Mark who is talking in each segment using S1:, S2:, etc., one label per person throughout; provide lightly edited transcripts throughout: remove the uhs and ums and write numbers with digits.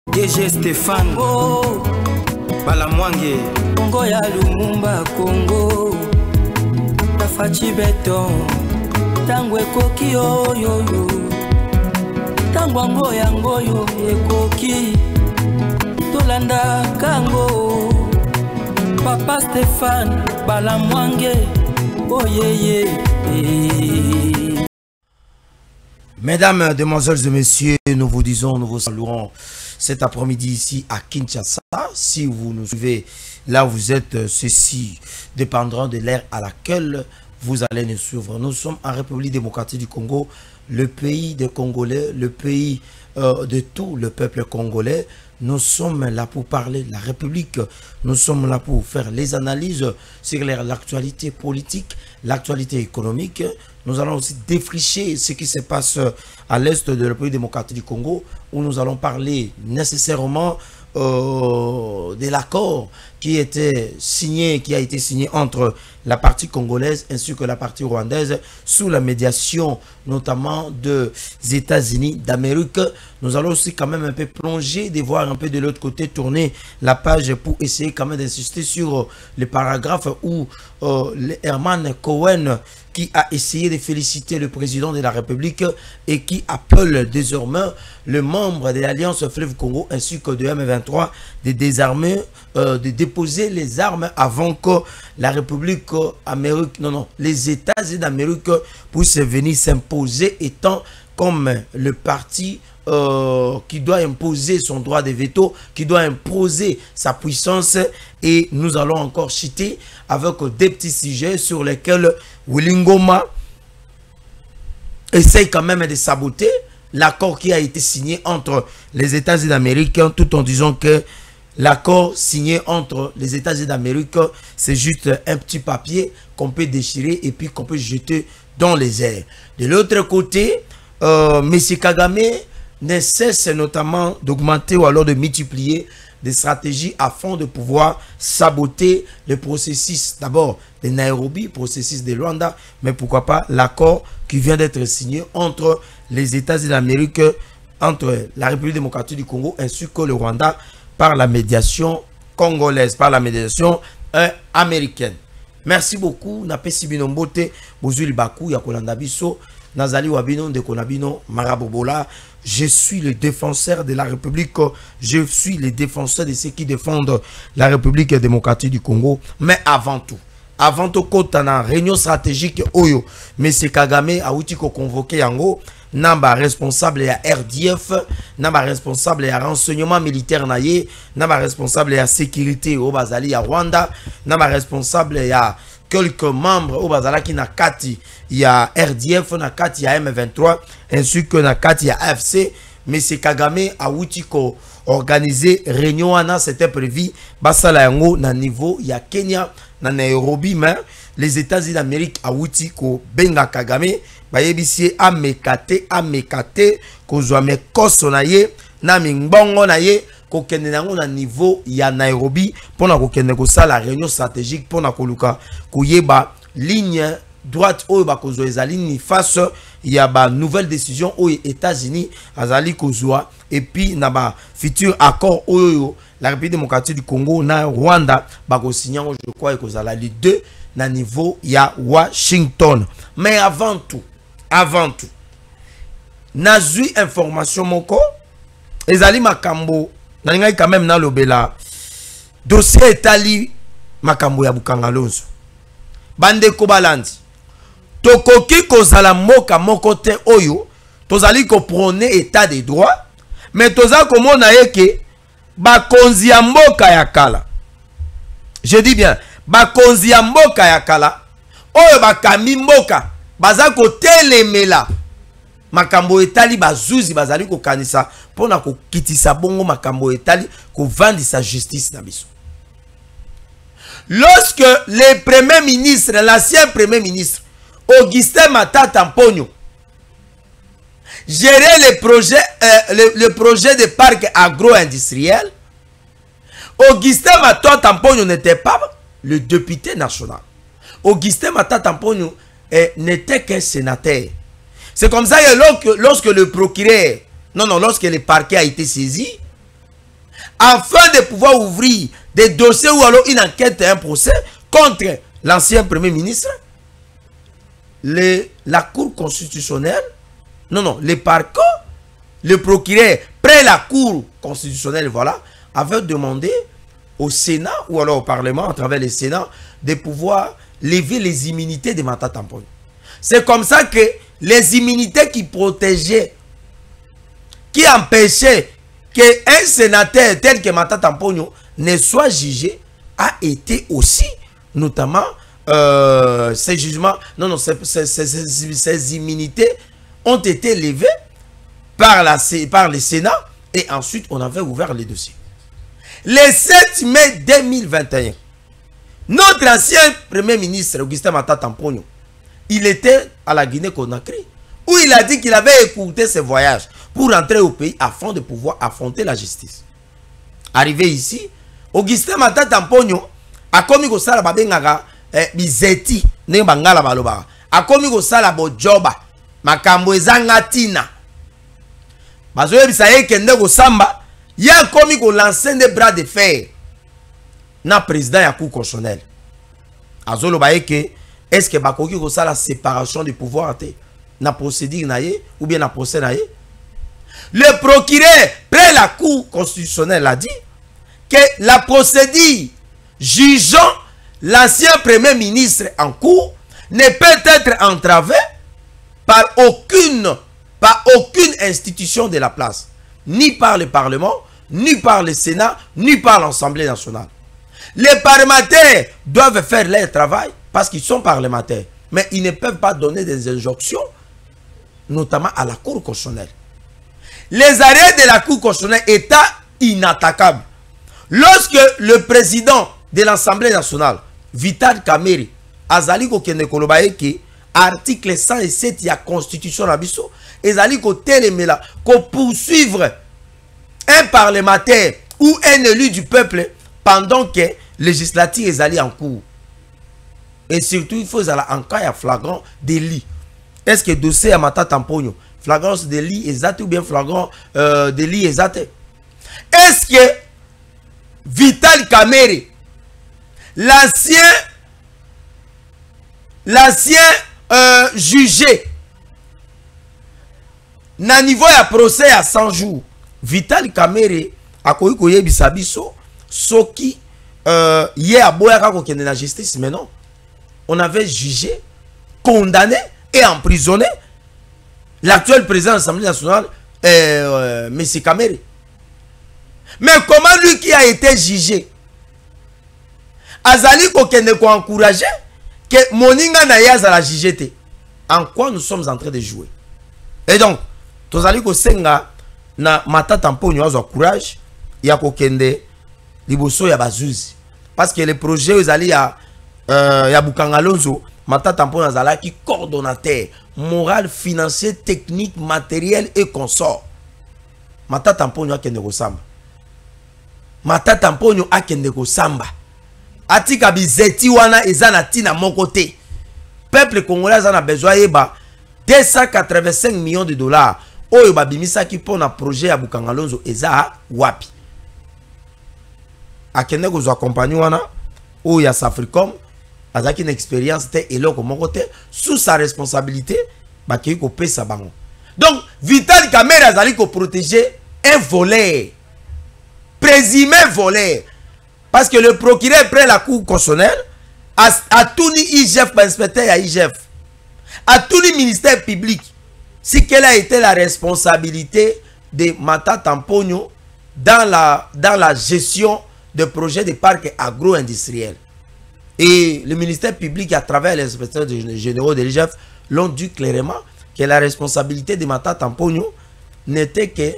S1: DG Stéphane
S2: oh.
S1: Balamwange
S2: Congo ya Lumumba Congo Tafachi Beton Tango ekoki oyoyo Tango ango yango yo ekoki Tolanda kango Papa Stéphane Balamwange oh yeah.
S3: Mesdames, demoiselles et messieurs, nous vous disons, nous vous saluons cet après-midi ici à Kinshasa. Si vous nous suivez là où vous êtes, ceci dépendra de l'ère à laquelle vous allez nous suivre. Nous sommes en République démocratique du Congo, le pays des Congolais, le pays de tout le peuple congolais. Nous sommes là pour parler de la République. Nous sommes là pour faire les analyses sur l'actualité politique, l'actualité économique. Nous allons aussi défricher ce qui se passe à l'est de la République démocratique du Congo, où nous allons parler nécessairement de l'accord qui a été signé entre la partie congolaise ainsi que la partie rwandaise sous la médiation notamment des États-Unis d'Amérique. Nous allons aussi quand même un peu plonger, de voir un peu de l'autre côté, tourner la page pour essayer quand même d'insister sur les paragraphes où Herman Cohen qui a essayé de féliciter le président de la République et qui appelle désormais le membre de l'Alliance Fleuve Congo ainsi que de M23 de désarmer, de déposer les armes avant que la République Amérique, les États-Unis d'Amérique puissent venir s'imposer étant comme le parti qui doit imposer son droit de veto, qui doit imposer sa puissance. Et nous allons encore chiter avec des petits sujets sur lesquels Willy Ngoma essaye quand même de saboter l'accord qui a été signé entre les États-Unis d'Amérique, tout en disant que l'accord signé entre les États-Unis d'Amérique, c'est juste un petit papier qu'on peut déchirer et puis qu'on peut jeter dans les airs. De l'autre côté, M. Kagame ne cesse notamment d'augmenter ou alors de multiplier des stratégies afin de pouvoir saboter le processus d'abord de Nairobi, processus de Luanda, mais pourquoi pas l'accord qui vient d'être signé entre les États-Unis d'Amérique, entre la République démocratique du Congo ainsi que le Rwanda par la médiation congolaise, par la médiation américaine. Merci beaucoup. Napesi binombote bozuli baku ya kolanda biso nazali wabino de konabino marabobola. Je suis le défenseur de la République. Je suis le défenseur de ceux qui défendent la République démocratique du Congo. Mais avant tout, kota na réunion stratégique oyo M. Kagame a outi ko convoqué yango namba responsable ya RDF, namba responsable ya renseignement militaire naye, namba responsable ya sécurité au bazali ya Rwanda, namba responsable ya quelques membres au bazalaki na kati ya RDF, na kati ya M23 ainsi que na kati ya AFC. M. Kagame a outi ko organiser réunion wana, c'était prévu basala yango na niveau ya Kenya na Nairobi, mais les États-Unis d'Amérique a outi ko benga Kagame bayebisi amekate ko zwa mekoso na ye na mingbongo na ye ko kende nango na niveau ya Nairobi pona ko kende ko sala réunion stratégique pona ko luka ko yeba ligne droite oyo ba ko zwa ezali ni face ya ba nouvelle décision oyo États-Unis azali ko zwa et puis na ba futur accord oyo la République démocratique du Congo na Rwanda ba ko signer, je crois que zala les deux na niveau ya Washington. Mais avant tout nazui information moko ezali makambo na ngai quand même na lobela dossier etali makambo ya Bukangalonzo bande ko balandi tokoki kozala moka moko te oyo tozali ko prôner état de droit, mais toza komona yeke bakonzi ya mboka ya kala, je dis bien bakonzi ya mboka ya kala oyo bakami mboka baza ko telemela makambo etali bazuzi bazali ko kanisa pona ko kitisa bongo makambo etali ko vandisa justice na biso. Lorsque le premier ministre, l'ancien premier ministre Augustin Matata Mponyo gérait le projet de parc agro-industriel, Augustin Matata Mponyo n'était pas le député national. Augustin Matata Mponyo n'était qu'un sénateur. C'est comme ça que lorsque le procureur, lorsque le parquet a été saisi, afin de pouvoir ouvrir des dossiers ou alors une enquête et un procès contre l'ancien Premier ministre, la Cour constitutionnelle, le parquet, le procureur, près la Cour constitutionnelle, voilà, avait demandé au Sénat ou alors au Parlement, à travers le Sénat, de pouvoir lever les immunités de Matata Mponyo. C'est comme ça que les immunités qui protégeaient, qui empêchaient qu'un sénateur tel que Matata Mponyo ne soit jugé, a été aussi, notamment, ces jugements, ces immunités ont été levées par le Sénat et ensuite on avait ouvert les dossiers. Le 7 mai 2021, notre ancien Premier ministre, Augustin Matata Mponyo, il était à la Guinée-Conakry, où il a dit qu'il avait écouté ses voyages pour rentrer au pays afin de pouvoir affronter la justice. Arrivé ici, Augustin Matata Mponyo a commis au sala babengaka bizeti ne bangala baloba. A commis au sala bojoba makambo ezanga tina. Bazoye bisaye kende ko samba. Il y a commis qu'on lancer des bras de fer na président ya Cour constitutionnelle. Azolo baye que est-ce que bakoki ko ça la séparation du pouvoir na procédure naie ou bien na procès naie. Le procureur près la Cour constitutionnelle a dit que la procédure jugeant l'ancien Premier ministre en cours ne peut être entravée par aucune institution de la place, ni par le Parlement, ni par le Sénat, ni par l'Assemblée nationale. Les parlementaires doivent faire leur travail parce qu'ils sont parlementaires, mais ils ne peuvent pas donner des injonctions, notamment à la Cour constitutionnelle. Les arrêts de la Cour constitutionnelle étaient inattaquables. Lorsque le président de l'Assemblée nationale, Vital Kamerhe, azali ko kende kolobaye ki article 107 de la Constitution nabiso, ezali ko telemela ko poursuivre un parlementaire ou un élu du peuple pendant que législative ezali en cours. Et surtout, il faut aller en cas de flagrant délit. Est-ce que le dossier à Matata Mponyo, flagrant délit exact ou bien flagrant délit exact? Est-ce que Vital Kamerhe, l'ancien jugé, na niveau ya procès à 100 jours, Vital Kamerhe a koyi koye bisabiso, soki yé a boyaka ko kende na justice, mais non. On avait jugé, condamné et emprisonné l'actuel président de l'Assemblée nationale, M. Kamerhe. Mais comment lui qui a été jugé, azali kokende ko encourager que moninga na yaza la jugé? En quoi nous sommes en train de jouer? Et donc, tozali ko senga na Matata Mponyo azo courage ya kokende liboso ya bazuzi, parce que le projet ezali ya Bukangalonzo, Matata Mponyo azala qui coordonnateur moral, financier, technique, matériel et consort. Matata Mponyo akende ko samba. Matata Mponyo akende ko samba. Atika bizeti wana ezana tina moko te. Peuple congolais a besoin yeba 285 millions de dollars. Oyo babimisa ki pona projet ya Bukangalonzo eza wapi. Akende ko zo accompagner wana o ya Safricom azaki une expérience te eloko moko te sous sa responsabilité baki ko pesa bango. Donc Vital Kamerhe azali ko protéger un voleur, présumé voleur, parce que le procureur près la Cour constitutionnelle a tout ni IGF, inspecteur à IGF, a tout ni ministère public, si quelle a été la responsabilité de Matata Mponyo dans la gestion de projets de parcs agro-industriels. Et le ministère public, à travers les inspecteurs généraux de l'IGF, l'ont dit clairement que la responsabilité de Matata Mponyo n'était que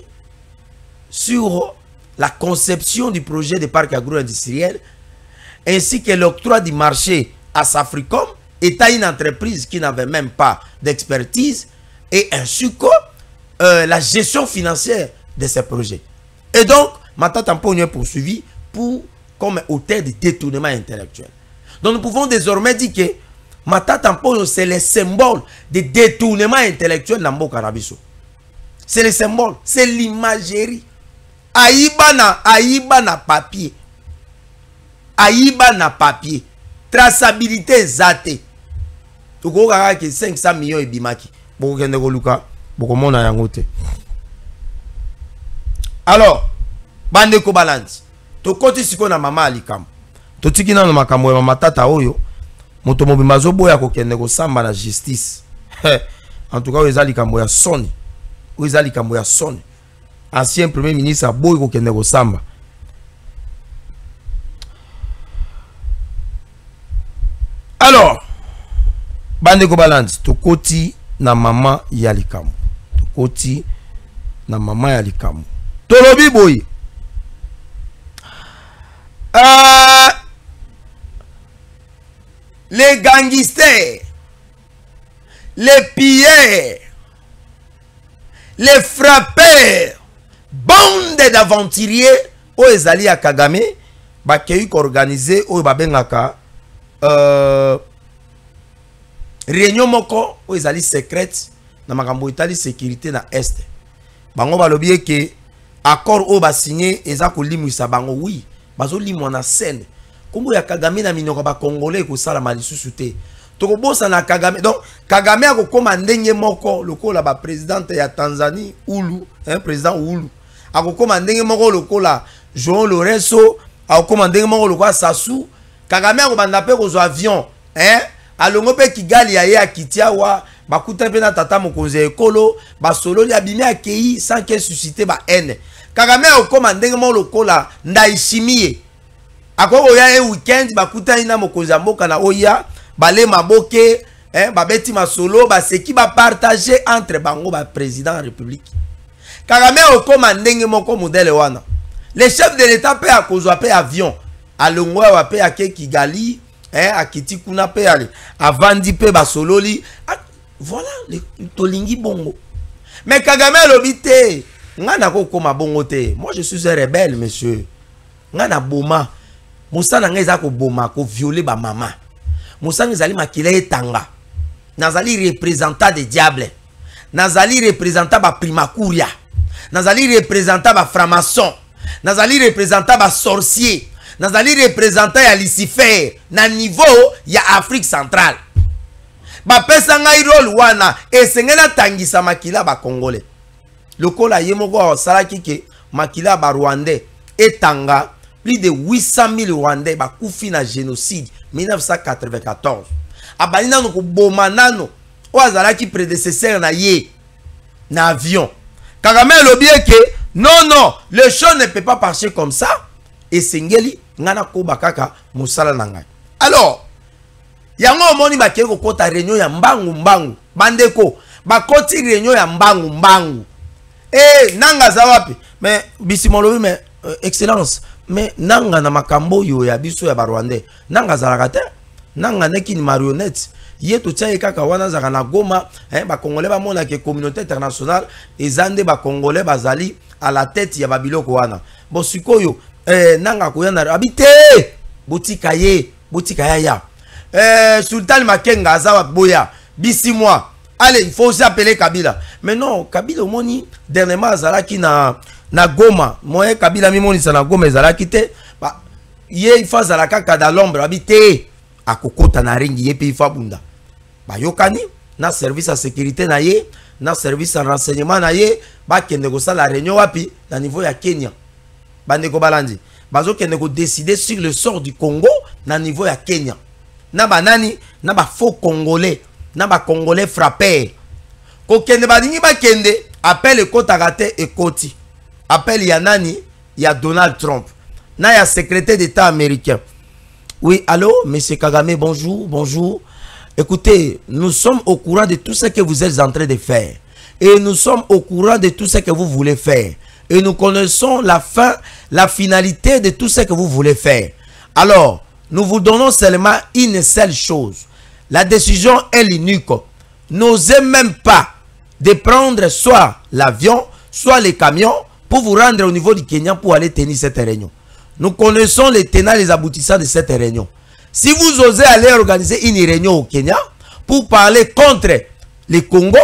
S3: sur la conception du projet de parc agro-industriel ainsi que l'octroi du marché à Safricom, étant une entreprise qui n'avait même pas d'expertise, et ainsi que la gestion financière de ces projets. Et donc, Matata Mponyo est poursuivi comme auteur de détournement intellectuel. Donc nous pouvons désormais dire que Matata Mponyo c'est le symbole de détournement intellectuel dans Mboka na biso. C'est le symbole, c'est l'imagerie. Aïba na papier. Aïba na papier. Traçabilité zate. Toko kaka ke 500 millions et bimaki. Boko kende ko luka. Boko mona yango te. Alors, bande ko balance. To koti siko na mama alikam. To tiki na makambo ya mama tata oyo. Moto mobimba zo boya ko kende ko samba na justice. En tout cas, oza likambo ya soni. Oza likambo ya soni. Ancien premier ministre a boy ko kende ko samba. Alors, bande ko balance. To koti na mama ya likambo. To koti na mama ya likambo. Tolobi boy. Les gangsters, les pilleurs, les frappeurs, bande d'aventuriers, au ezali à Kagame, bakeyi organisé au babengaka réunion moko au ezali secrète na makambo itali sécurité na est. Bango balobi ke accord au ba signé eza ko limwisa bango oui, bazo limwa na scène. Kombo ya Kagame na minoko ba congolais ko sala malisusu te. Toko bosa na Kagame. Donc Kagame a ko koma ndenge moko lokola ba présidente ya Tanzanie Ulu, président Ulu. A ko koma ndenge moko lokola João Lourenço, a ko koma ndenge moko lokola Sassou. Kagame a ko banda pe ko zo avion, alongo pe Kigali ya ye akitiawa, ba kuta pe na tata mokonzi ekolo, ba solo li abimi akei sans que susciter ba haine. Kagame a ko koma ndenge moko lokola Ndayishimiye. Akoko ya weekend bakuta ina mokonzi mboka na oya bale maboke babeti masolo baseki ba partager entre bango ba président de la République. Kagame okoma ndenge moko modèle wana. Le chef de l'état pe akozwa pe avion alongwa wa pe ake Kigali akiti kuna pe ale avandi pe basololi. Voilà le tolingi bongo. Mais Kagame lobité ngana ko koma bongo te. Moi je suis un rebelle monsieur. Ngana boma Moussa nangeza ko boma ko violer ba mama. Moussa ngezali makile etanga. Nazali représentant des diables. Nazali représentant ba primakuria. Nazali représentant ba franc-maçon. Nazali représentant ba sorcier. Nazali représentant ya Lucifer na niveau ya Afrique centrale. Ba pesa ngai role wana esengena tangisa makila ba congolais. Lokola yemoko salaki ke makila ba rwandais etanga. Plus de 800 000 Rwandais bakoufi na génocide 1994. Abalina no ko bomanano o azala ki prédécesseur na ye na avion. Kagame lobi que non, le show ne peut pas marcher comme ça. Et sengeli ngana ko bakaka musala na ngai. Alors, yango moni bakeye ko kota réunion ya mbangu bandeko bakoti réunion ya mbangu. Nanga za wapi? Mais bisimolobi mais excellence. Mais nanga na makambo yo ya biso ya barwandais nanga zalaka te nanga neki ni marionnette ye to tia kaka wana zaka na Goma ba congolais ba mona ke communauté internationale ezande ba congolais bazali à la tête ya babiloko wana bon sikoyo nanga ko yana habité botika ya Sultan Makenga azawa boya bisi moi allez il faut aussi appeler Kabila mais non Kabila moni dernièrement azalaki na Goma moye Kabila mimonisa na Goma ezalaki te ba ye ifa zalaka kada l'ombre habité akokota na ringi ye pe ifa bunda ba yokani na service à sécurité na ye na service à renseignement na ye ba kende ko sala réunion wapi na niveau ya Kenya bande ko balandi bazo kende ko décider sur le sort du Congo na niveau ya Kenya na banani na ba faux congolais na ba congolais frappés ko kende badingi ba kende appelle kotakate ekoti. Appel Yanani, il y a Donald Trump. Il y a secrétaire d'État américain. Oui, allô, monsieur Kagame, bonjour. Écoutez, nous sommes au courant de tout ce que vous êtes en train de faire. Et nous sommes au courant de tout ce que vous voulez faire. Et nous connaissons la finalité de tout ce que vous voulez faire. Alors, nous vous donnons seulement une seule chose. La décision est unique. N'osez même pas de prendre soit l'avion, soit les camions, pour vous rendre au niveau du Kenya pour aller tenir cette réunion. Nous connaissons les tenants et les aboutissants de cette réunion. Si vous osez aller organiser une réunion au Kenya pour parler contre les Congo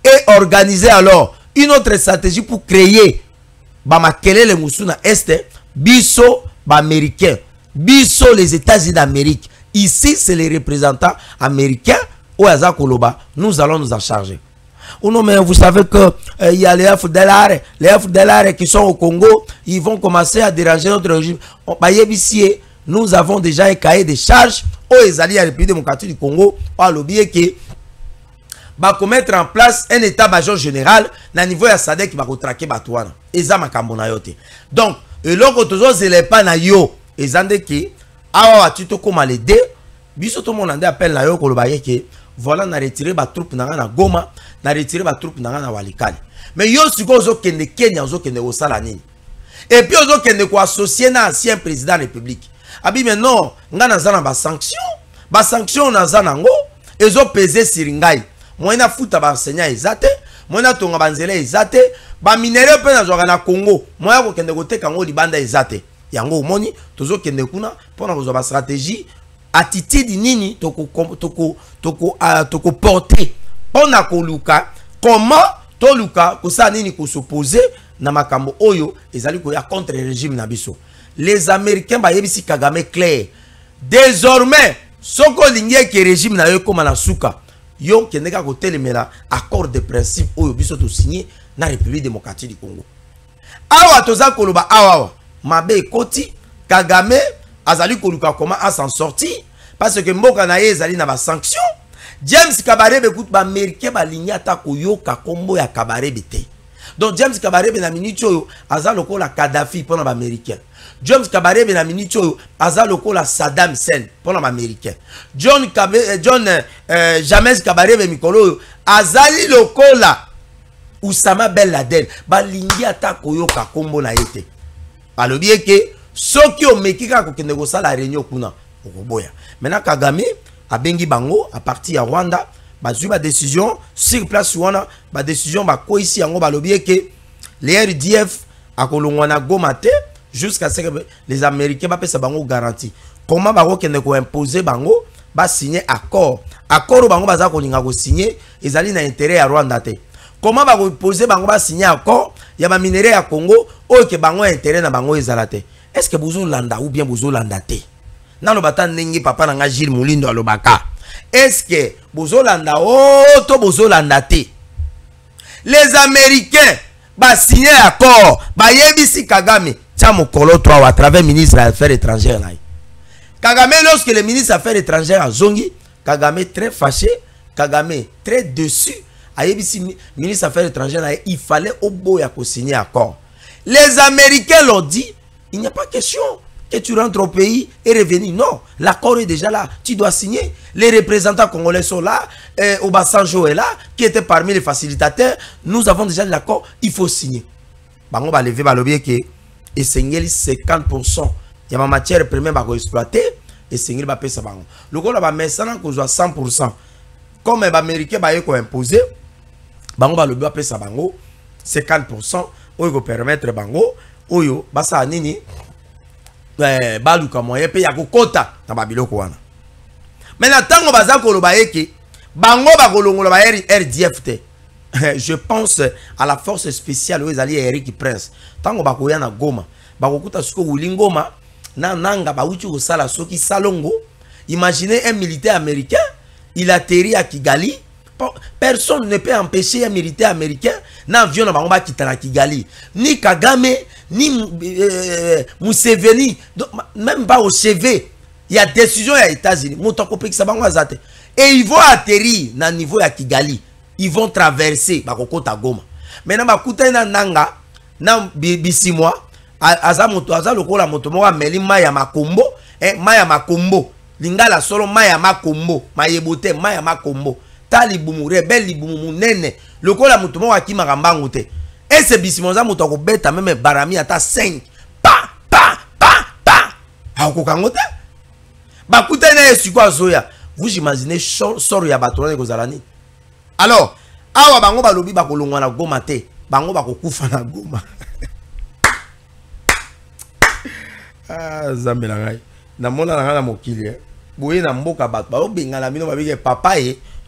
S3: et organiser alors une autre stratégie pour créer makelele musu na Est, biso ba américain, biso les États-Unis d'Amérique. Ici, c'est les représentants américains au Aza Koloba. Nous allons nous en charger. Ou non, mais vous savez que il y a les FDLR qui sont au Congo, ils vont commencer à déranger notre régime. Nous avons déjà un cahier de charges aux alliés à la République démocratique du Congo, à l'objet qui va mettre en place un état-major général na niveau ya SADC qui va traquer Batouana. Et ça m'a yote. Donc, et l'autre chose, c'est pas na yo. Et ça qui awa tu to comme les deux, biso tout le monde appelle na yo kolobaye que voilà na retirer ba troupe na Goma, na retirer ba troupe na Walikale. Mais yo siko zo kende Kenya zo kende osala nini. Et puis zo kende ko associer na ancien président de la République. Abi mais non, ngana zana ba sanction na zana ngo ezo peser sur ngai. Moi na futa ba enseignant ezate, moi na tonga banzela ezate, ba minere pe na zoka na Congo. Moi ko kende ko teka ngo libanda ezate. Yango moni tozo kende kuna pona ko zo ba stratégie attitude nini toko porter pona ko luka comment to luka ko sa nini ko s'opposer na makambo oyo ezali ko ya contre le régime na biso. Les Américains ba yebisi Kagame clair. Désormais soko lingie ke régime na yo koma na suka. Yo kende ka ko telemela accord de principe oyo biso to signé na République démocratique du Congo. Awa toza koloba awa mabe koti Kagame azali koluka comment à s'en sortir parce que mboka na ye ezali na ba sanction. James Kabarebe écoute ba américain ba ligne ata koyoka kombo ya Kabarebe te. Donc James Kabarebe na minute oyo azali lokola Kadhafi pona ba américain. James Kabarebe na minute oyo azali lokola Saddam Hussein pona ba américain. James Kabarebe mikolo oyo azali lokola Oussama Ben Laden ba ligne ata koyoka kombo na yete. Alobi ke soki o mekika ko kende ko sala réunion kuna okoboya. Maintenant Kagame a bengi bango à partir ya Rwanda bazui ba décision sur place wana ba décision ba ko ici yango balobi ke les RDF akolongwa na Goma te jusqu'à ce que les Américains ba pesa bango garantie. Comment ba ko kende ko imposer bango ba signer accord bango baza ko linga ko signer ezali na intérêt ya Rwanda te. Comment ba ko poser bango ba signer accord ya ba minerai ya Congo o ke bango intérêt na bango ezalate. Est-ce que bozo landa ou bien bozo landa te? Nan lo bata nengi papa nanga Gilles Moulindo alobaka. Est-ce que bozo landa o to bozo landa te? Les Américains ba signer accord ba yebisi Kagame tia mokolo 3 à travers ministre des Affaires étrangères là. Kagame lorsque le ministre des Affaires étrangères a zongi, Kagame très fâché, Kagame très déçu. Ayebisi ministre des Affaires étrangères là, il fallait au boya ko signer accord. Les Américains l'ont dit, il n'y a pas question que tu rentres au pays et revenir. Non, l'accord est déjà là. Tu dois signer. Les représentants congolais sont là. Obasanjo est là, qui était parmi les facilitateurs. Nous avons déjà l'accord. Il faut signer. Bango va lever balobier que et signer 50%. Il y a ma matière première va exploiter et signer va payer ça bango. Le gars va mettre ça qu'on soit 100%. Comme les Américains va imposer, bango va lever payer ça bango 50%. Oyo ko permettre bango oyo basa nini baluka moyen pe ya kokota na babiloko wana. Maintenant tango baza koloba eke bango ba kolongola ba RDF te. Je pense à la force spéciale aux alliés Eric Prince. Tango ba koya na Goma, ba kokuta suko ulingoma na nanga ba uchi osala soki salongo. Imaginez un militaire américain, il atterrit à Kigali. Personne ne peut empêcher un militaire américain n'avion na bango ba kitana Kigali. Ni Kagame ni Museveni, même pas au CV. Il y a décision aux États-Unis. Et ils vont atterrir na niveau à Kigali. Ils vont traverser Bakokota Goma. Maintenant bakuta na nanga na bisimwa azamoto azalokola moto mo meli maya makombo maya makombo lingala solo maya makombo mayebote maya makombo talibumu rebel libumu munene lokola moto mo akima kambango te. Et ce bisimoza moto ko beta même barami ata 5 pa akokangote bakuta na esiko zoya. Vous imaginez soro ya batona ko zalani. Alors awa bango balobi bakolongwa na Goma te, bango bakokufa na Goma. Ah zambela ngai na mona na ngala mokili boye na mboka bato ba obengala bino babike papa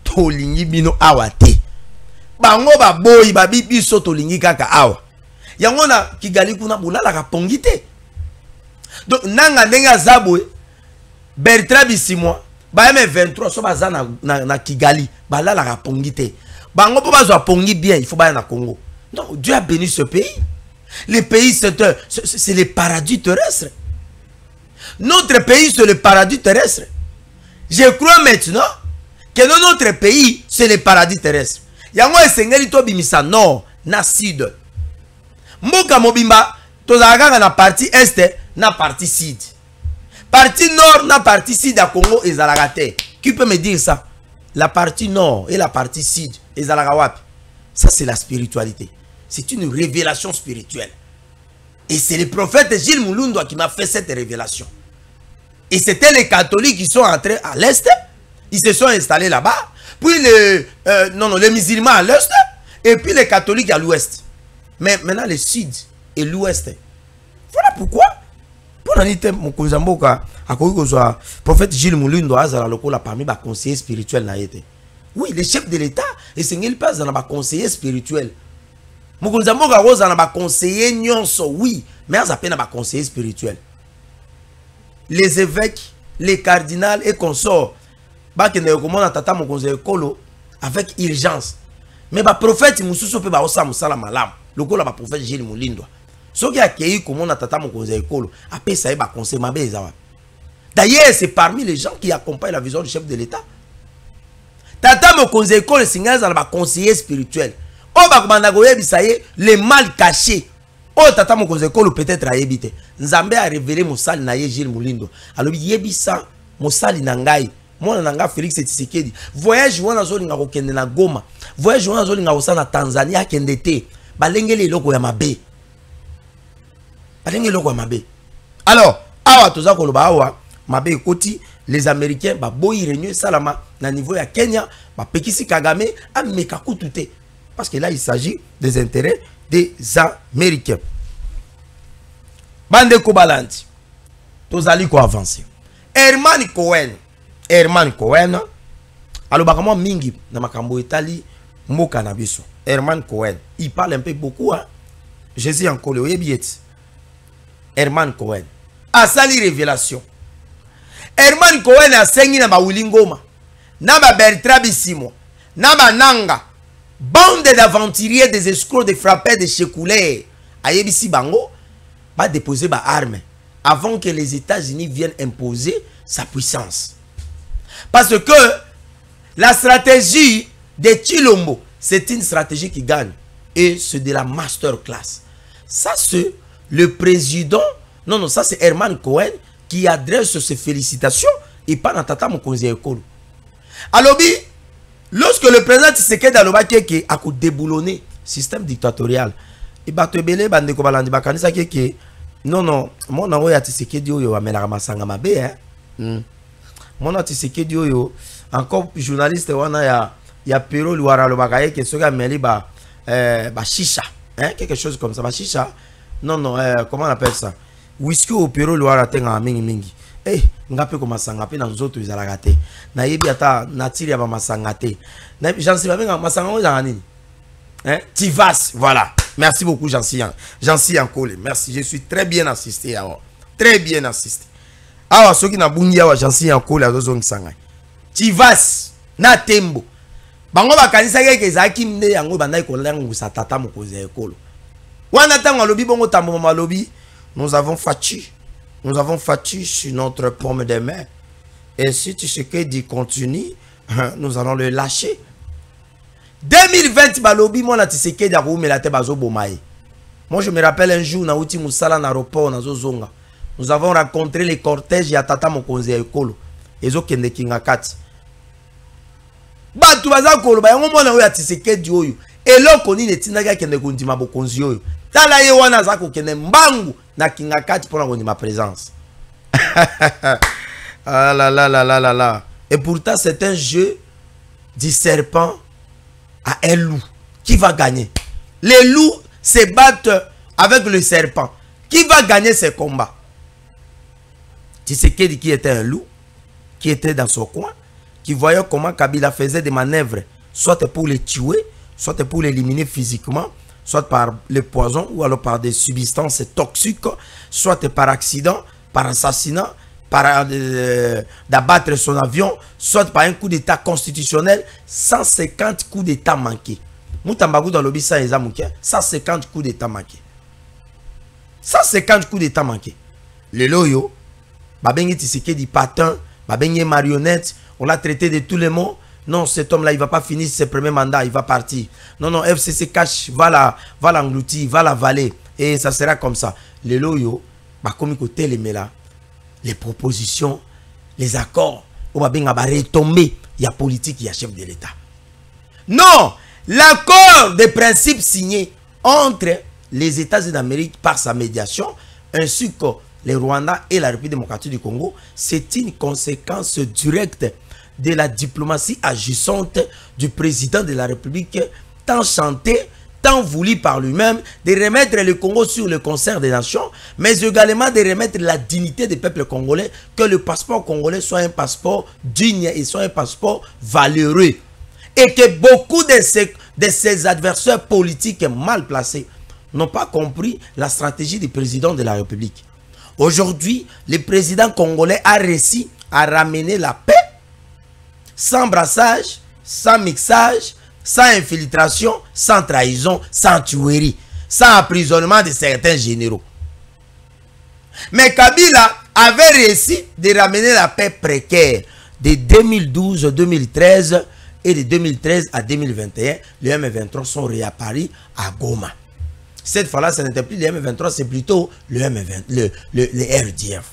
S3: to lingi bino awa te. Bango ba boyi babi biso to lingi kaka awa. yango na Kigali kuna bolala ka pongité. Donc nanga ndenga zabwe Bertrand Bisimwa ba M23 so baza na Kigali balala ka pongité. Bango po bazwa pongi bien, il faut ba na Congo. Non, Dieu a béni ce pays. Le pays c'est le paradis terrestre. Notre pays c'est le paradis terrestre. Je crois maintenant que dans notre pays c'est le paradis terrestre. Yango esengeli to bimisa nord na sud. Mboka mobimba tozalaka na partie est na partie sud. Partie nord na partie sud à Congo ezalaka te. Qui peut me dire ça? La partie nord et la partie sud ezalaka wapi? Ça c'est la spiritualité. C'est une révélation spirituelle. Et c'est le prophète Gilles Mulundwa qui m'a fait cette révélation. Et c'était les catholiques qui sont entrés à l'est. Ils se sont installés là-bas. Puis les musulmans à l'est. Et puis les catholiques à l'ouest. Mais maintenant le sud et l'ouest. Voilà pourquoi. Pour l'année, mon Kozamboka, à quoi prophète Gilles Mulundwa a la parmi les conseillers spirituels. Oui, le chef de l'État, et c'est qu'il passe dans les conseillers spirituels. Mon Kozamboka a dans les conseillers nyonso, oui, mais il y a peine à conseillers spirituels. Les évêques, les cardinals et consorts, avec urgence. Mais le prophète Moussousso peut pas osam sala malam. Le prophète Gilles Mulindwa. Ce qui a accueilli comme on a tata mon conseil écolo, après ça va conseil ma beza. D'ailleurs, c'est parmi les gens qui accompagnent la vision du chef de l'État. Tata mon conseil écolo, c'est un conseiller spirituel. Oh bah comment les mal cachés. Oh tata mon conseil écolo peut-être à éviter. Nzambe a révélé mon sali na Gilles Mulindwa. Alors yebisa mon sali nangai. Moi nanga Félix Tshisekedi. Voyage wana zoli nga kokende na Goma. Voyage wana zoli nga osana Tanzania kende te. Balengele loko ya mabe. Alors, awa toza koloba awa mabe koti les Américains ba boyi réunion salama na niveau ya Kenya ba pekisi Kagame ameka kutute parce que là il s'agit des intérêts des Américains. Bande ko balandi tozali ko avancer. Herman Cohen aloba kama mingi na makambo etali mboka na biso. Herman Cohen il parle un peu beaucoup hein. Jésus en kole oyebiet. Herman Cohen a sali révélation. Herman Cohen a sengi na ba Wilingoma na ba Bertrand Bisimwa na ba Nanga bande d'aventuriers, des escrocs, des frappeurs, des checoulés a yebisi bango ba déposer ba armes avant que les États-Unis viennent imposer sa puissance. Parce que la stratégie de Chilombo c'est une stratégie qui gagne et c'est de la masterclass. Ça c'est le président, non, ça c'est Herman Cohen qui adresse ses félicitations et pas dans Tata Mokonzi Ekolo. Alors, lorsque le président Tshisekedi Alobaki a déboulonné le système dictatorial, il va te belé, bande ko balandi bakanisa que non, mon envoi à Tshisekedi yo amena masanga mabe hein. Mon Tshisekedi yo encore journaliste wana ya Pero Luara Lobakaye que ce gars meli ba chicha, hein, quelque chose comme ça, ba chicha. Non, comment on appelle ça? Whisky au Pero Luara tenga mingi. Eh, ngape ko masanga pe na nzoto izalaka te. Na yebi ata natiri ya ba masanga te. Na Jansi ba benga masanga ozanga nini? Hein? Tivas, voilà. Merci beaucoup Jansi Ankole. Merci, je suis très bien assisté awa. Très bien assisté. Awa soki na bungi awa Jansi Ankole azozo ngisanga. Tivas na tembo. Bango bakanisa ke ezaki mne yango bandai ko langu sa tata Mokonzi Ekolo. Nous avons fattu sur notre paume de main. Et si Tshisekedi continue, nous allons le lâcher. 2020, balobi moi na Tshisekedi a roumé te bazo bomaye. Moi je me rappelle un jour na uti musala na aéroport na zozonga. Nous avons rencontré les cortèges ya tata Mokonzi Ekolo. Ezo kende kingakati. Batu baza kolo ba yango mona oya Tshisekedi oyo. Eloko ni netinaka kende kundima bokonzi oyo. Tala ye wana za kokende mbangu na kingakati pona kondima présence. Ah là là là là là là. Et pourtant c'est un jeu du serpent à un loup. Qui va gagner? Les loups se battent avec le serpent. Qui va gagner ces combats? Tshisekedi qui était un loup, qui était dans son coin, qui voyait comment Kabila faisait des manœuvres, soit pour les tuer, soit pour l'éliminer physiquement, soit par le poison ou alors par des substances toxiques, soit par accident, par assassinat, par d'abattre son avion, soit par un coup d'état constitutionnel, 150 coups d'état manqués. Moutambagou dans l'obéi ça, 150 coups d'état manqués. 150 coups d'état manqués. Le loyo, Babengi Tshisekedi patin, Babengi marionnette, on l'a traité de tous les mots. Non, cet homme-là, il ne va pas finir ses premiers mandats, il va partir. Non, non, FCC cache, va l'engloutir, va l'avaler. Et ça sera comme ça. Le loyo, comme côté les là, les propositions, les accords, on va bien retomber. Il y a politique, il y a chef de l'État. Non, l'accord de principe signé entre les États-Unis d'Amérique par sa médiation, ainsi que le Rwanda et la République démocratique du Congo, c'est une conséquence directe de la diplomatie agissante du président de la République, tant chanté, tant voulu par lui-même, de remettre le Congo sur le concert des nations, mais également de remettre la dignité des peuples congolais, que le passeport congolais soit un passeport digne et soit un passeport valeureux. Et que beaucoup de ces adversaires politiques mal placés n'ont pas compris la stratégie du président de la République. Aujourd'hui, le président congolais a réussi à ramener la paix sans brassage, sans mixage, sans infiltration, sans trahison, sans tuerie, sans emprisonnement de certains généraux. Mais Kabila avait réussi de ramener la paix précaire de 2012 à 2013 et de 2013 à 2021. Les M23 sont réapparus à Goma. Cette fois-là, ce n'était plus les M23, c'est plutôt le RDF.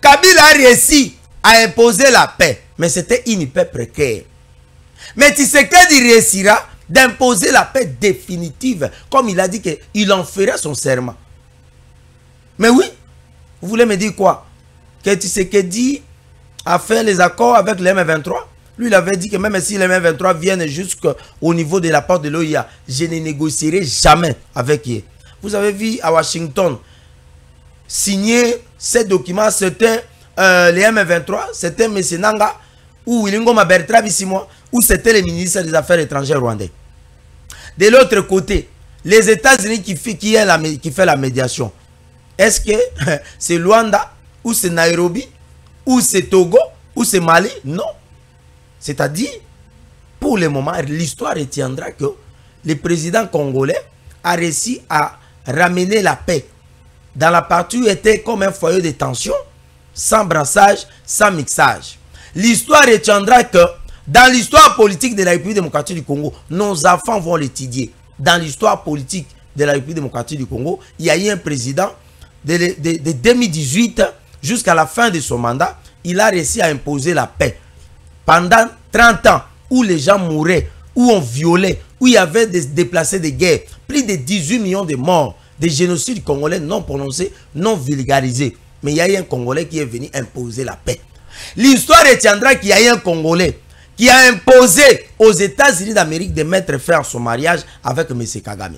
S3: Kabila a réussi à imposer la paix, mais c'était une paix précaire. Mais Tshisekedi réussira d'imposer la paix définitive, comme il a dit qu'il en ferait son serment. Mais oui, vous voulez me dire quoi? Que Tshisekedi a fait les accords avec les M23? Lui, il avait dit que même si les M23 viennent jusqu'au niveau de la porte de l'OIA, je ne négocierai jamais avec eux. Vous avez vu à Washington, signer ces documents, c'était les M23, c'était M. Nanga, ou Wilingo Mabertra Bissimo, ou c'était le ministre des Affaires étrangères rwandais. De l'autre côté, les États-Unis qui fait la médiation, est-ce que c'est Luanda, ou c'est Nairobi, ou c'est Togo, ou c'est Mali? Non. C'est-à-dire, pour le moment, l'histoire retiendra que le président congolais a réussi à ramener la paix dans la partie où était comme un foyer de tension, sans brassage, sans mixage. L'histoire retiendra que dans l'histoire politique de la République démocratique du Congo, nos enfants vont l'étudier. Dans l'histoire politique de la République démocratique du Congo, il y a eu un président de 2018 jusqu'à la fin de son mandat, il a réussi à imposer la paix. Pendant 30 ans, où les gens mouraient, où on violait, où il y avait des déplacés de guerre, plus de 18 millions de morts, des génocides congolais non prononcés, non vulgarisés. Mais il y a eu un Congolais qui est venu imposer la paix. L'histoire retiendra qu'il y a eu un Congolais qui a imposé aux États-Unis d'Amérique de mettre fin à son mariage avec M. Kagame.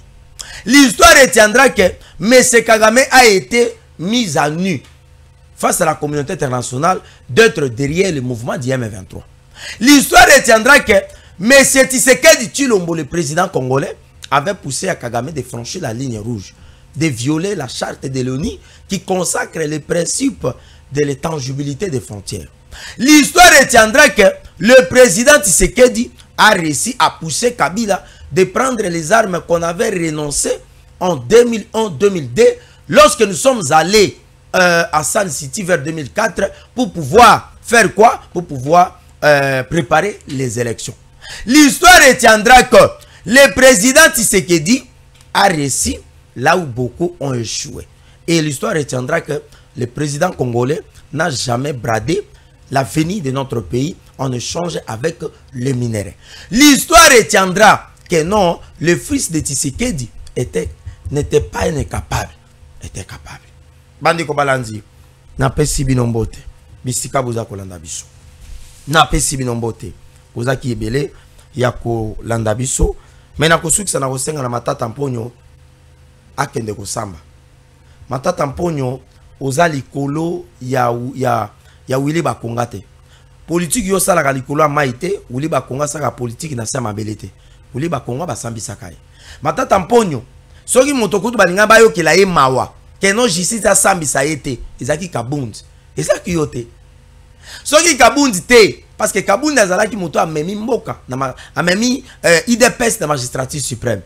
S3: L'histoire retiendra que M. Kagame a été mis à nu face à la communauté internationale d'être derrière le mouvement du M23. L'histoire retiendra que M. Tshisekedi Tshilombo, le président congolais, avait poussé à Kagame de franchir la ligne rouge, de violer la charte de l'ONU qui consacre les principes de l'intangibilité des frontières. L'histoire retiendra que le président Tshisekedi a réussi à pousser Kabila de prendre les armes qu'on avait renoncées en 2001-2002 lorsque nous sommes allés à Sun City vers 2004 pour pouvoir faire quoi? Pour pouvoir préparer les élections. L'histoire retiendra que le président Tshisekedi a réussi là où beaucoup ont échoué. Et l'histoire retiendra que le président congolais n'a jamais bradé l'avenir de notre pays en échange avec les minéraux. L'histoire retiendra que non, le fils de Tshisekedi n'était pas incapable, était capable. Bandi Kobalanzi, n'a pas si binombote, bisika boza kolanda biso. N'a pas si binombote, boza ki ebele ya kolanda biso, mais na kosuki na kosenga na matata mponyo akende kosamba. Matata mponyo oza likolo ya Willy Bakonga te. Politique yo sala ka likolo maite, Willy Bakonga sala politique na sama belete. Oli ba Congo ba sambisa kai. Matata Mponyo. Soki motokutu balinga bayo kila ye mawa. Keno justice a sambisa yete. Ezaki Kabundi. Ezaki yote. Soki Kabundi te. Parce que Kabundi azalaki moto a memi mboka. A memi IDPS na magistrature suprême.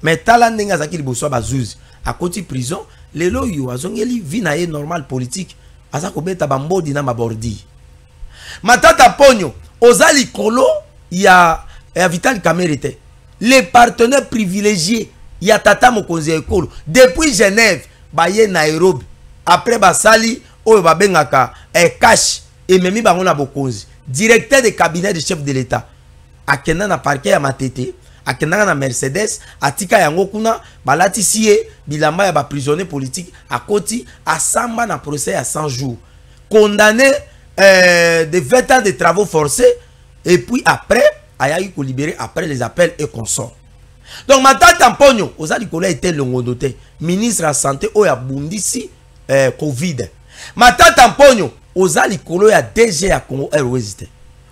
S3: Mais tala ndenge azaki liboso bazuzi. A koti prison. Lelo yo azongeli vina ye normal politique. Azako beta bambodi na mabordi. Matata Mponyo. Ozali kolo ya Vital Kamerhe. Les partenaires privilégiés. Il y a Tata Mokonzi Ekolo. Depuis Genève, Baye Nairobi. Après Basali, Oyo Babengaka, Cash, et Memi Bangona Bokonzi. Directeur de cabinet du chef de l'État. Akenda na parquet ya Matete. Akenda na Mercedes. Atika yango kuna. Balati siye. Bilamba ya ba prisonnier politique. Akoti. Asamba na procès à 100 jours. Condamné de 20 ans de travaux forcés. Et puis après, Ayayi ko libéré après les appels et consorts. Donc Matata Mponyo, Ozali Kola était longodote, ministre de la santé oya bundisi Covid. Matata Mponyo, Ozali Kola ya DG ya Congo Airways.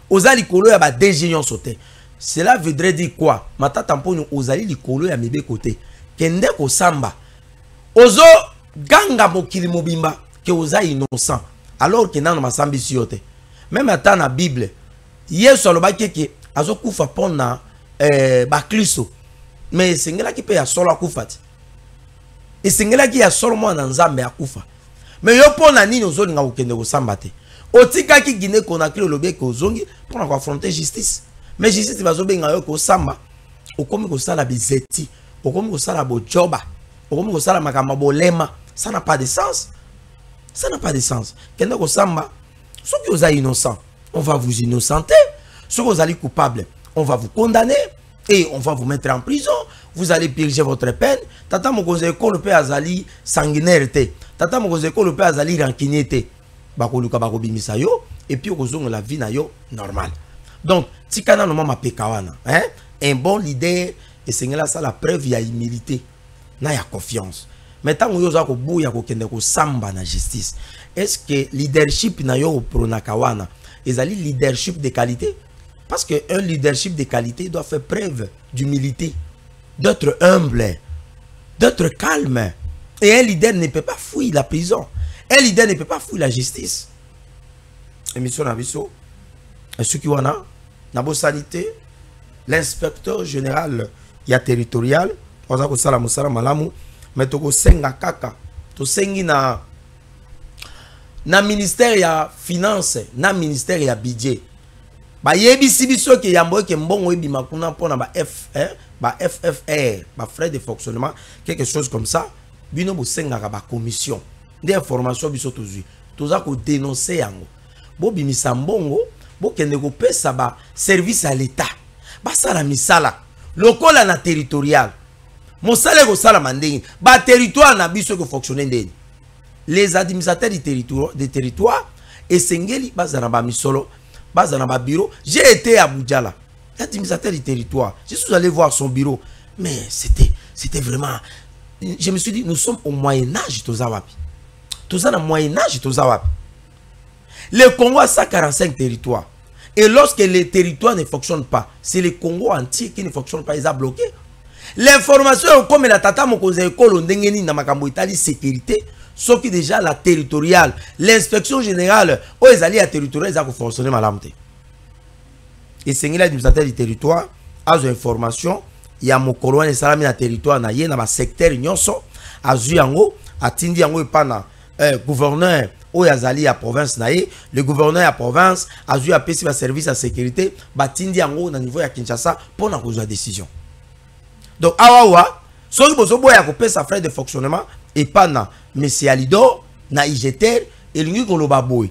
S3: Ozali Kola ya ba DG yon sauté. Cela voudrait dire quoi? Matata Mponyo Ozali Likolo ya mebe côté. Kende ko samba. Ozo ganga mokili mobimba que oza innocent alors que nan masambi siote. Même ata na Bible, Yesu alobaki ke azokufa pona bakliso. Mais sengela ki pe ya solo akufati. E sengela ki ya solo mwana nzambe akufa. Mais yo pona nini ozolinga kokende kosamba te. Otika ki Guinée Conakry olobi ke ozongi pona ko affronter justice. Mais justice bazobenga yo kosamba. Okomi kosala bizeti, okomi kosala bojoba, okomi kosala makamba bolema, ça n'a pas de sens. Ça n'a pas de sens. Kende kosamba, ceux qui osa innocent, on va vous innocenter. Ceux qui osa coupable, on va vous condamner. Et on va vous mettre en prison. Vous allez purger votre peine. Tata Mokonzi Ekolo pe azali sanguinaire te. Tata Mokonzi Ekolo pe azali rancunier te. Bakoluka bakobimisa yo. Et puis okozonga la vie na yo normal. Donc, tikana no mama pekawana. Un bon leader. Et c'est là ça la preuve ya humilité. Na ya confiance. Mais tant que yoza ko buya ko kende ko samba na justice. Est-ce que leadership na yo pronakawana ezali leadership de qualité? Parce qu'un leadership de qualité doit faire preuve d'humilité, d'être humble, d'être calme. Et un leader ne peut pas fuir la prison. Un leader ne peut pas fuir la justice. Émission Nabiso, ce qui wana, Nabo Sanité, l'inspecteur général ya territorial, Ozako Sala Musala Malamu, mais toko senga kaka, to sengi na ministère ya finance, na ministère ya budget. Ba yebi sibiso ke yambo ke mbongo yebi makuna pona ba FFR, ba frais de fonctionnement, quelque chose comme ça. Bino bo senga ba commission d'information biso tozui. Toza ko dénoncer yango. Bo bimisa mbongo, bo kende ko pesa ba service à l'état. Ba sala misala. Lokola na territorial. Mosale ko sala mandenge. Ba territoire na biso ko fonctionner ndeni. Les administrateurs du territoire et sengeli bazana ba misolo. Dans bureau, j'ai été à Boudjala, l'administrateur du territoire. Je suis allé voir son bureau, mais c'était vraiment. Je me suis dit, nous sommes au Moyen-Âge, Tozawapi. Tous au Moyen-Âge, Tozawapi. Le Congo a 145 territoires. Et lorsque les territoires ne fonctionnent pas, c'est le Congo entier qui ne fonctionne pas, ils ont bloqué. L'information, comme la Tata Mokonzi Ekolo Ndengeni na makambo Italie sécurité. Sauf que déjà la territoriale, l'inspection générale, où ils allaient à territorial, ils ont fonctionné malamte. Et c'est l'administrateur du territoire, a des informations, il y a mon colonel salami na territoire na yé na ba secteur nyonso, a zuyango, a tindi yango epana gouverneur où yazali à province na yé, le gouverneur à province a zu a pesi ba service à sécurité, ba tindi yango na niveau ya Kinshasa pour na kozwa décision. Donc awawa, soki bozo boya ko pesa frais de fonctionnement et pas na Monsieur Alido, na IGTR, et l'ungi koloba boy.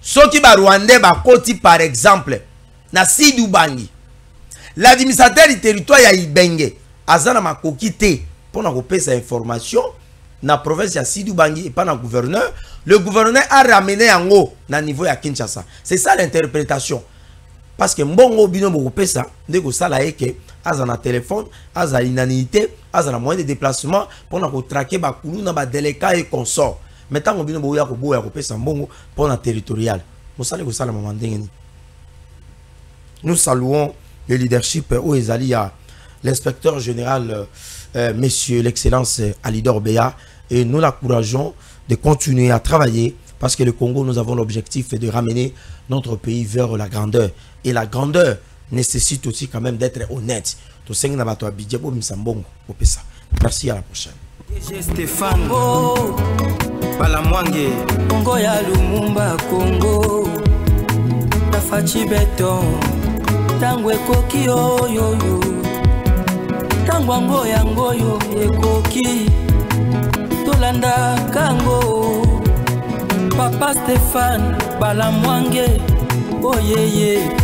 S3: Ce qui ba Rwandais ba koti par exemple, na Sidou Bangi. L'administrateur du territoire ya Ibenge, azana makoki te, pour na kopesa sa information, na province ya Sidou Bangi et pas na gouverneur. Le gouverneur a ramené en haut, na niveau ya Kinshasa. C'est ça l'interprétation. Parce que mbongo bino mo kopesa, ndeko sala eke, azana téléphone, azana inanité, azana moyen de déplacement pour na ko traquer ba kulu na ba délécat et consort. Maintenant on bino boya ko boya ko pesa mbongo pour na territorial. Mosale ko sala mamandengeni. Nous saluons le leadership au ezali ya l'inspecteur général, monsieur l'excellence Alidor Béa, et nous l'encourageons de continuer à travailler parce que le Congo, nous avons l'objectif de ramener notre pays vers la grandeur. Et la grandeur nécessite aussi quand même d'être honnête. Merci, à la prochaine.
S2: Stéphane Balamwange Congo ya Lumumba Congo Tafachi beton Tangwe koki yo Tangwa ngoyo ekoki Tolanda kango Papa Stéphane Balamwange Oh yeah yeah